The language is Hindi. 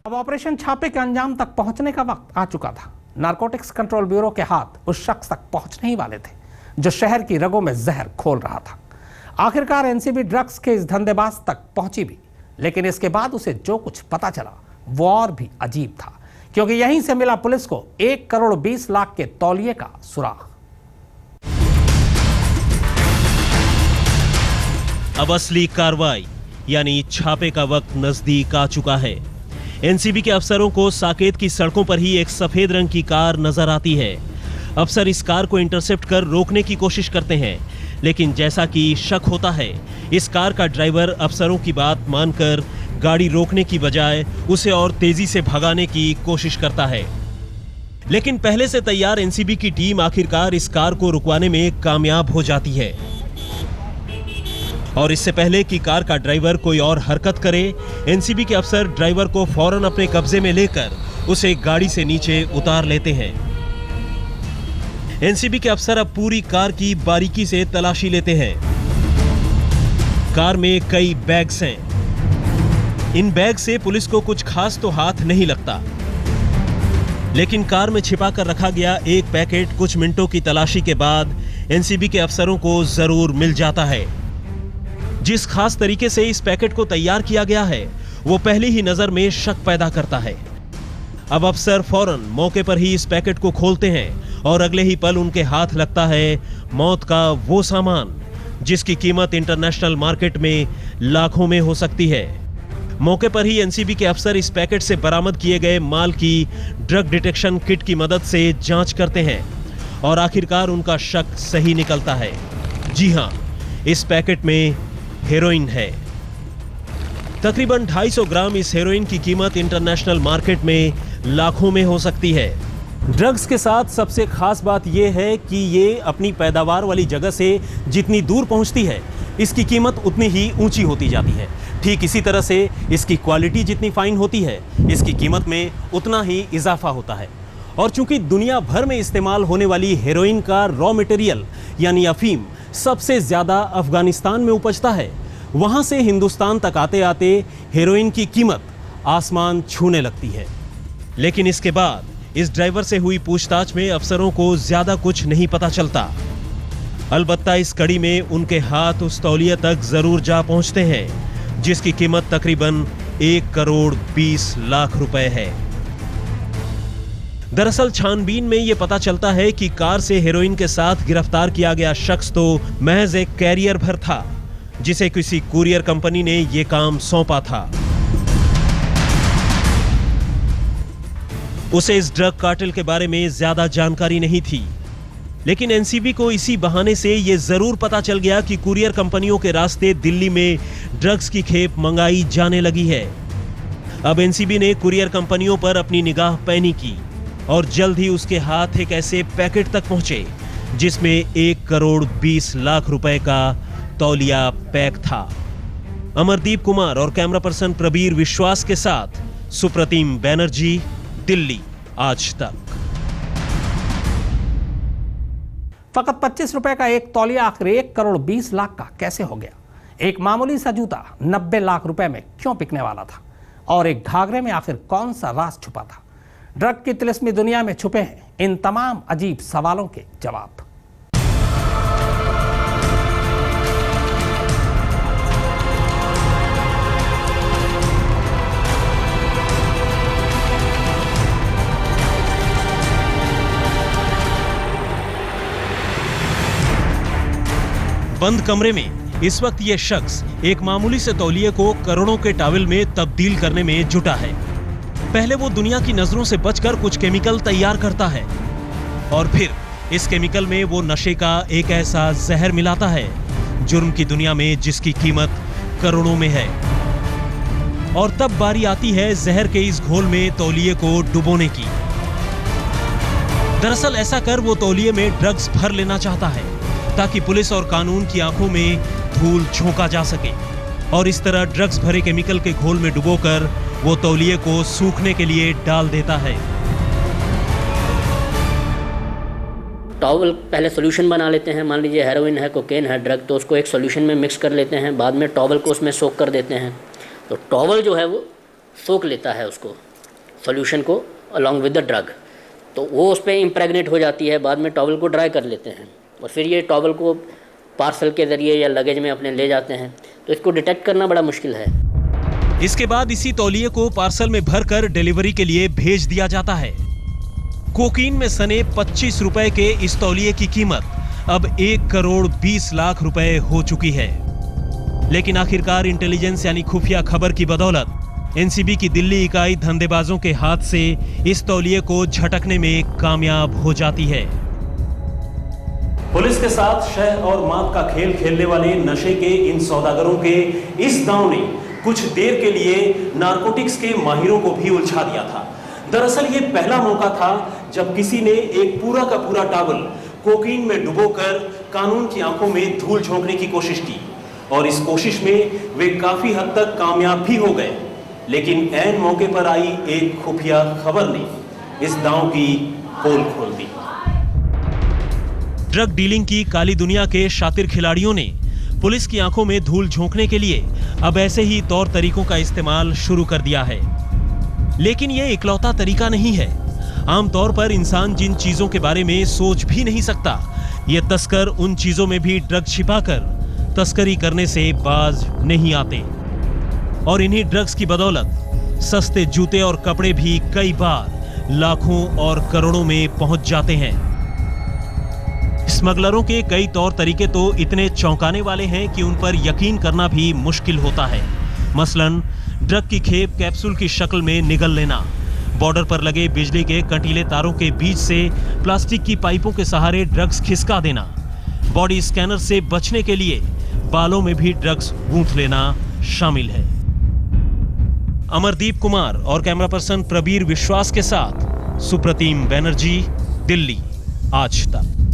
अब ऑपरेशन छापे के अंजाम तक पहुंचने का वक्त आ चुका था। नारकोटिक्स कंट्रोल ब्यूरो के हाथ उस शख्स तक पहुंचने ही वाले थे जो शहर की रगों में जहर घोल रहा था। आखिरकार एनसीबी ड्रग्स के इस धंधेबाज तक पहुंची भी, लेकिन इसके बाद उसे जो कुछ पता चला वो और भी अजीब था, क्योंकि यहीं से मिला पुलिस को 1 करोड़ 20 लाख के तौलिए का सुराग। अब असली कार्रवाई यानी छापे का वक्त नजदीक आ चुका है। एनसीबी के अफसरों को साकेत की सड़कों पर ही एक सफेद रंग की कार नजर आती है। अफसर इस कार को इंटरसेप्ट कर रोकने की कोशिश करते हैं, लेकिन जैसा कि शक होता है, इस कार का ड्राइवर अफसरों की बात मानकर गाड़ी रोकने की बजाय उसे और तेजी से भगाने की कोशिश करता है। लेकिन पहले से तैयार एनसीबी की टीम आखिरकार इस कार को रुकवाने में कामयाब हो जाती है। और इससे पहले कि कार का ड्राइवर कोई और हरकत करे, एनसीबी के अफसर ड्राइवर को फौरन अपने कब्जे में लेकर उसे गाड़ी से नीचे उतार लेते हैं। एनसीबी के अफसर अब पूरी कार की बारीकी से तलाशी लेते हैं। कार में कई बैग्स हैं। इन बैग से पुलिस को कुछ खास तो हाथ नहीं लगता, लेकिन कार में छिपा कर रखा गया एक पैकेट कुछ मिनटों की तलाशी के बाद एनसीबी के अफसरों को जरूर मिल जाता है। जिस खास तरीके से इस पैकेट को तैयार किया गया है वो पहली ही नजर में शक पैदा करता है। अब अफसर फौरन मौके पर ही इस पैकेट को खोलते हैं और अगले ही पल उनके हाथ लगता है मौत का वो सामान जिसकी कीमत इंटरनेशनल मार्केट में लाखों में हो सकती है। मौके पर ही एनसीबी के अफसर इस पैकेट से बरामद किए गए माल की ड्रग डिटेक्शन किट की मदद से जांच करते हैं और आखिरकार उनका शक सही निकलता है। जी हां, इस पैकेट में हेरोइन है। तकरीबन 250 ग्राम इस हेरोइन की कीमत इंटरनेशनल मार्केट में लाखों में हो सकती है। ड्रग्स के साथ सबसे खास बात यह है कि ये अपनी पैदावार वाली जगह से जितनी दूर पहुंचती है, इसकी कीमत उतनी ही ऊंची होती जाती है। ठीक इसी तरह से इसकी क्वालिटी जितनी फाइन होती है, इसकी कीमत में उतना ही इजाफा होता है। और चूंकि दुनिया भर में इस्तेमाल होने वाली हेरोइन का रॉ मटेरियल यानी अफीम सबसे ज्यादा अफगानिस्तान में उपजता है, वहां से हिंदुस्तान तक आते आते हेरोइन की कीमत आसमान छूने लगती है। लेकिन इसके बाद इस ड्राइवर से हुई पूछताछ में अफसरों को ज्यादा कुछ नहीं पता चलता। अलबत्ता इस कड़ी में उनके हाथ उस तौलिया तक जरूर जा पहुंचते हैं जिसकी कीमत तकरीबन 1 करोड़ 20 लाख रुपए है। दरअसल छानबीन में यह पता चलता है कि कार से हेरोइन के साथ गिरफ्तार किया गया शख्स तो महज एक कैरियर भर था जिसे किसी कुरियर कंपनी ने यह काम सौंपा था। उसे इस ड्रग कार्टेल के बारे में ज्यादा जानकारी नहीं थी, लेकिन एनसीबी को इसी बहाने से यह जरूर पता चल गया कि कुरियर कंपनियों के रास्ते दिल्ली में ड्रग्स की खेप मंगाई जाने लगी है। अब एनसीबी ने कुरियर कंपनियों पर अपनी निगाह पैनी की और जल्द ही उसके हाथ एक ऐसे पैकेट तक पहुंचे जिसमें 1 करोड़ 20 लाख रुपए का तौलिया पैक था। अमरदीप कुमार और कैमरा पर्सन प्रबीर विश्वास के साथ सुप्रतिम बैनर्जी, दिल्ली आज तक। फकत 25 रुपए का एक तौलिया आखिर 1 करोड़ 20 लाख का कैसे हो गया? एक मामूली सा जूता 90 लाख रुपए में क्यों बिकने वाला था? और एक घाघरे में आखिर कौन सा राज छुपा था? ड्रग की तिलिस्मी दुनिया में छुपे हैं इन तमाम अजीब सवालों के जवाब। बंद कमरे में इस वक्त यह शख्स एक मामूली से तौलिए को करोड़ों के टावल में तब्दील करने में जुटा है। पहले वो दुनिया की नजरों से बचकर कुछ केमिकल तैयार करता है और फिर इस केमिकल में वो नशे का एक ऐसा जहर मिलाता है जुर्म की दुनिया में जिसकी कीमत करोड़ों में है। और तब बारी आती है जहर के इस घोल में तौलिए को डुबोने की। दरअसल ऐसा कर वो तौलिए में ड्रग्स भर लेना चाहता है ताकि पुलिस और कानून की आंखों में धूल झोंका जा सके, और इस तरह ड्रग्स भरे केमिकल के घोल में डुबोकर वो तौलिए को सूखने के लिए डाल देता है। टॉवल पहले सॉल्यूशन बना लेते हैं। मान लीजिए हेरोइन है, कोकेन है, ड्रग, तो उसको एक सॉल्यूशन में मिक्स कर लेते हैं। बाद में टॉवल को उसमें सोक कर देते हैं। तो टॉवल जो है वो सोख लेता है उसको, सॉल्यूशन को अलॉन्ग विद द ड्रग, तो वो उस पर इम्प्रेगनेट हो जाती है। बाद में टॉवल को ड्राई कर लेते हैं और फिर ये टॉवल को पार्सल के ज़रिए या लगेज में अपने ले जाते हैं, तो इसको डिटेक्ट करना बड़ा मुश्किल है। इसके बाद इसी तौलिए को पार्सल में भरकर डिलीवरी के लिए भेज दिया जाता है। कोकीन में सने 25 रुपए के इस तौलिए की कीमत अब 1 करोड़ 20 लाख रुपए हो चुकी है। लेकिन आखिरकार इंटेलिजेंस यानी खुफिया खबर की बदौलत एनसीबी की दिल्ली इकाई धंधेबाजों के हाथ से इस तौलिए को झटकने में कामयाब हो जाती है। पुलिस के साथ शह और मात का खेल खेलने वाले नशे के इन सौदागरों के इस दांव ने कुछ देर के लिए नारकोटिक्स के माहिरों को भी उलझा दिया था। दरअसल ये पहला मौका था जब किसी ने एक पूरा का पूरा टॉवल कोकीन में डुबोकर कानून की आंखों में धूल झोंकने की कोशिश की, और इस कोशिश में वे काफी हद तक कामयाब भी हो गए। लेकिन ऐन मौके पर आई एक खुफिया खबर ने इस दांव की पोल खोल दी। ड्रग डीलिंग की काली दुनिया के शातिर खिलाड़ियों ने पुलिस की आंखों में धूल झोंकने के लिए अब ऐसे ही तौर तरीकों का इस्तेमाल शुरू कर दिया है। लेकिन यह इकलौता तरीका नहीं है। आमतौर पर इंसान जिन चीजों के बारे में सोच भी नहीं सकता, ये तस्कर उन चीजों में भी ड्रग छिपाकर तस्करी करने से बाज नहीं आते। और इन्हीं ड्रग्स की बदौलत सस्ते जूते और कपड़े भी कई बार लाखों और करोड़ों में पहुंच जाते हैं। स्मगलरों के कई तौर तरीके तो इतने चौंकाने वाले हैं कि उन पर यकीन करना भी मुश्किल होता है। मसलन ड्रग की खेप कैप्सूल की शक्ल में निगल लेना, बॉर्डर पर लगे बिजली के कंटीले तारों के बीच से प्लास्टिक की पाइपों के सहारे ड्रग्स खिसका देना, बॉडी स्कैनर से बचने के लिए बालों में भी ड्रग्स गूंथ लेना शामिल है। अमरदीप कुमार और कैमरा पर्सन प्रबीर विश्वास के साथ सुप्रतीम बैनर्जी, दिल्ली आज तक।